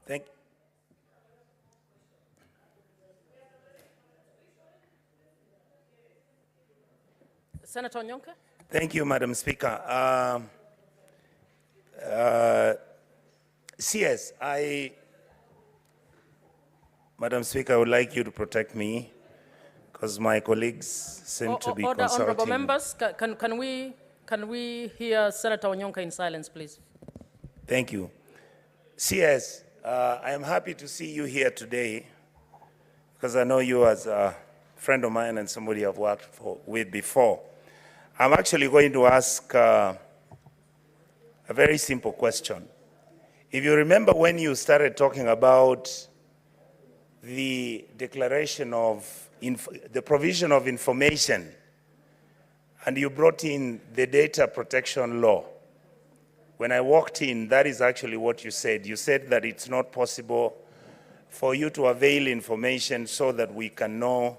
Thank you. Senator Onyonka? Thank you, Madam Speaker. CS, Madam Speaker, I would like you to protect me because my colleagues seem to be Order, consulting. honorable members, can we hear Senator Onyonka in silence, please? Thank you. CS, I am happy to see you here today because I know you as a friend of mine and somebody I've worked with before. I'm actually going to ask a very simple question. If you remember when you started talking about the declaration of the provision of information, and you brought in the data protection law, when I walked in, that is actually what you said. You said that it's not possible for you to avail information so that we can know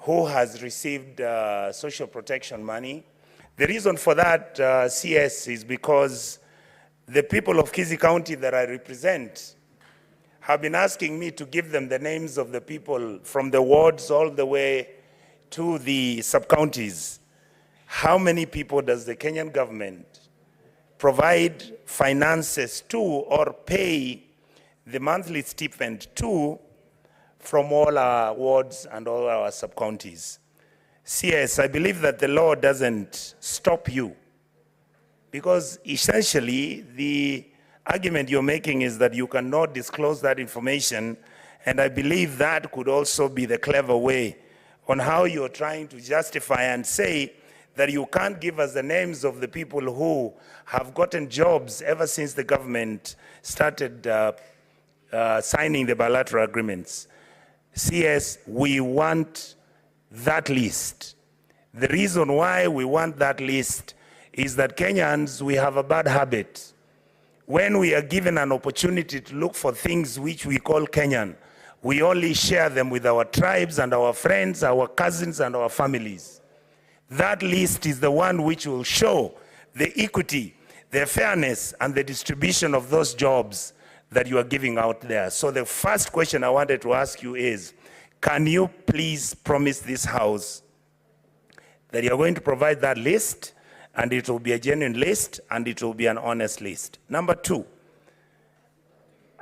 who has received social protection money. The reason for that, CS, is because the people of Kisii County that I represent have been asking me to give them the names of the people from the wards all the way to the sub-counties. How many people does the Kenyan government provide finances to or pay the monthly stipend to from all our wards and all our sub-counties? CS, I believe that the law doesn't stop you because essentially the argument you're making is that you cannot disclose that information, and I believe that could also be the clever way on how you're trying to justify and say that you can't give us the names of the people who have gotten jobs ever since the government started signing the bilateral agreements. CS, we want that list. The reason why we want that list is that Kenyans, we have a bad habit. When we are given an opportunity to look for things which we call Kenyan, we only share them with our tribes and our friends, our cousins and our families. That list is the one which will show the equity, the fairness, and the distribution of those jobs that you are giving out there. So the first question I wanted to ask you is, can you please promise this House that you're going to provide that list, and it will be a genuine list, and it will be an honest list? Number two,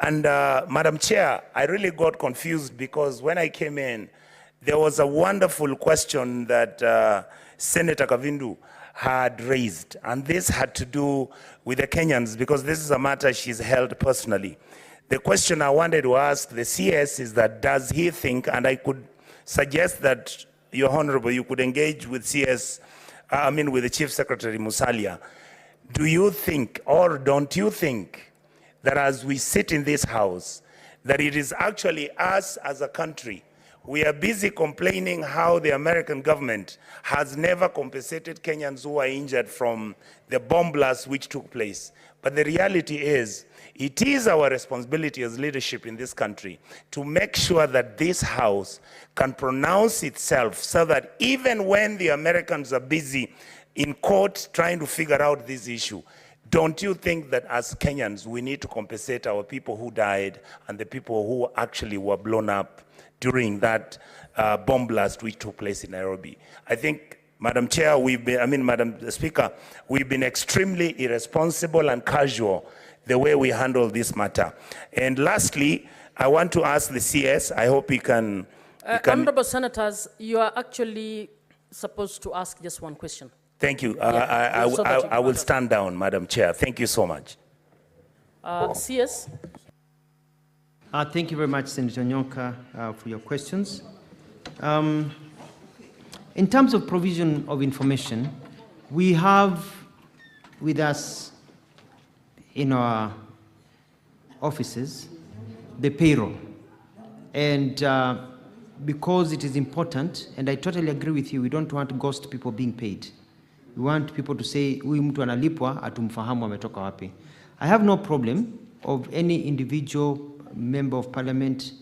and Madam Chair, I really got confused because when I came in, there was a wonderful question that Senator Kavindu had raised, and this had to do with the Kenyans because this is a matter she's held personally. The question I wanted to ask the CS is that does he think, and I could suggest that, Your Honorable, you could engage with CS, with the Chief Secretary Musalia. Do you think, or don't you think, that as we sit in this House, that it is actually us as a country, we are busy complaining how the American government has never compensated Kenyans who are injured from the bomb blast which took place. But the reality is, it is our responsibility as leadership in this country to make sure that this House can pronounce itself so that even when the Americans are busy in court trying to figure out this issue, don't you think that as Kenyans we need to compensate our people who died and the people who actually were blown up during that bomb blast which took place in Nairobi? I think, Madam Chair, Madam Speaker, we've been extremely irresponsible and casual the way we handle this matter. And lastly, I want to ask the CS, I hope he can... Honorable Senators, you are actually supposed to ask just one question. Thank you. I will stand down, Madam Chair. Thank you so much. CS? Thank you very much, Senator Onyonka, for your questions. In terms of provision of information, we have with us in our offices the payroll. And because it is important, and I totally agree with you, we don't want ghost people being paid. We want people to say, huyu mtu analipwa, atumfahamu ametoka wapi. I have no problem of any individual member of parliament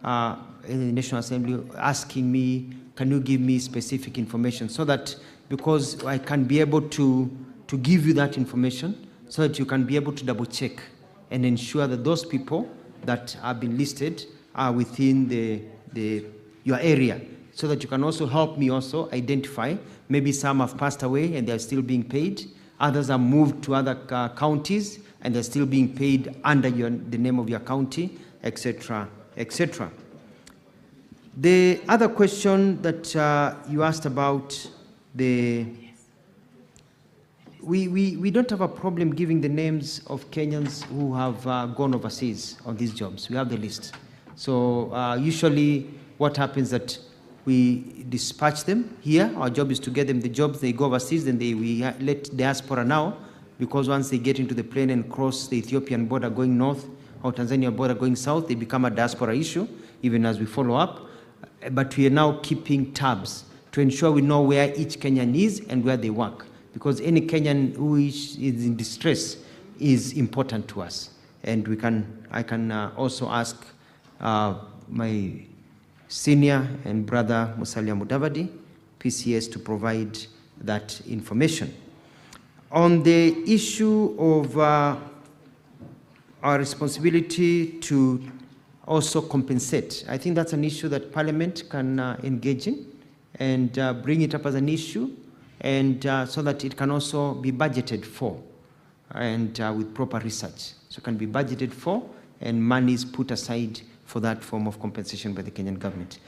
in the National Assembly asking me, can you give me specific information, so that, because I can be able to give you that information so that you can be able to double check and ensure that those people that have been listed are within your area, so that you can also help me also identify. Maybe some have passed away and they're still being paid. Others are moved to other counties and they're still being paid under the name of your county, etc., etc. The other question that you asked about we don't have a problem giving the names of Kenyans who have gone overseas on these jobs. We have the list. So usually what happens that we dispatch them here. Our job is to get them the jobs. They go overseas, then we let diaspora now, because once they get into the plane and cross the Ethiopian border going north or Tanzania border going south, they become a diaspora issue, even as we follow up. But we are now keeping tabs to ensure we know where each Kenyan is and where they work, because any Kenyan who is in distress is important to us. And I can also ask my senior and brother Musalia Mudavadi, PCS, to provide that information. On the issue of our responsibility to also compensate, I think that's an issue that Parliament can engage in and bring it up as an issue, and so that it can also be budgeted for, and with proper research. So it can be budgeted for and money is put aside for that form of compensation by the Kenyan government.